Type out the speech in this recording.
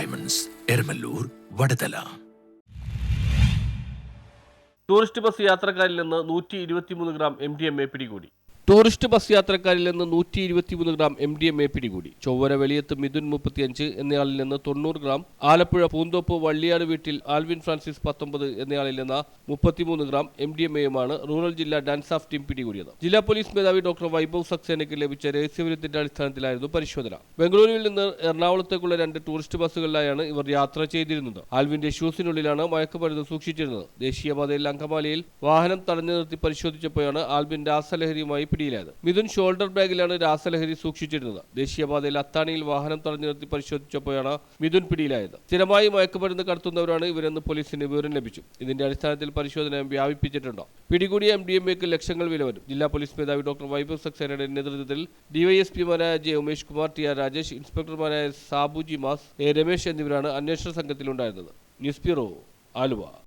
Diamonds, Eramallur, Vadathala. Tourist bus യാത്രക്കാരിൽ നിന്ന് 123 gram MDMA പിടികൂടി. ടൂറിസ്റ്റ് ബസ് യാത്രക്കാരിൽ നിന്ന് 123 ഗ്രാം MDMA പിടികൂടി. ചൊവ്വര വെളിയത്ത് മിഥുൻ 35 എന്നയാളിൽ നിന്ന് 90 ഗ്രാം, ആലപ്പുഴ പൂന്തോപ്പ് വള്ളിയാട് വീട്ടിൽ ആൽവിൻ ഫ്രാൻസിസ് 19 എന്നയാളിൽ നിന്ന് 33 ഗ്രാം MDMAയുമാണ് റൂറൽ ജില്ലാ ഡാൻസ് ഓഫ് ടീം പിടികൂടിയത്. ജില്ലാ പോലീസ് മേധാവി ഡോക്ടർ വൈഭവ് സക്സേനയ്ക്ക് ലഭിച്ച രഹസ്യവിവരത്തിന്റെ അടിസ്ഥാനത്തിലായിരുന്നു പരിശോധന. ബംഗളൂരുവിൽ നിന്ന് എറണാകുളത്തേക്കുള്ള 2 ടൂറിസ്റ്റ് ബസ്സുകളിലായാണ് ഇവർ യാത്ര ചെയ്തിരുന്നത്. ആൽവിന്റെ ഷൂസിനുള്ളിലാണ് മയക്കുമരുന്ന് സൂക്ഷിച്ചിരുന്നത്. ദേശീയപാതയിൽ അങ്കമാലിയിൽ വാഹനം തടഞ്ഞു നിർത്തി പരിശോധിച്ചപ്പോഴാണ് ആൽവിൻ രാസലഹരിയുമായി പിടിയിലായത്. മിഥുൻ ഷോൾഡർ ബാഗിലാണ് രാസലഹരി സൂക്ഷിച്ചിരുന്നത്. ദേശീയപാതയിൽ അത്താണിയിൽ വാഹനം തടഞ്ഞു നിർത്തി പരിശോധിച്ചപ്പോഴാണ് മിഥുൻ പിടിയിലായത്. സ്ഥിരമായി മയക്കുമരുന്ന് കടത്തുന്നവരാണ് ഇവരെന്ന് പോലീസിന് വിവരം ലഭിച്ചു. ഇതിന്റെ അടിസ്ഥാനത്തിൽ പരിശോധന വ്യാപിപ്പിച്ചിട്ടുണ്ട്. പിടികൂടിയ MDMAക്ക് ലക്ഷങ്ങൾ വില വരും. ജില്ലാ പോലീസ് മേധാവി ഡോക്ടർ വൈഭവ് സക്സേനയുടെ നേതൃത്വത്തിൽ DYSPമാരായ J. ഉമേഷ് കുമാർ, TR രാജേഷ്, ഇൻസ്പെക്ടർമാരായ സാബുജി മാസ്, A. രമേശ് എന്നിവരാണ് അന്വേഷണ സംഘത്തിലുണ്ടായിരുന്നത്. News bureau, Aluva.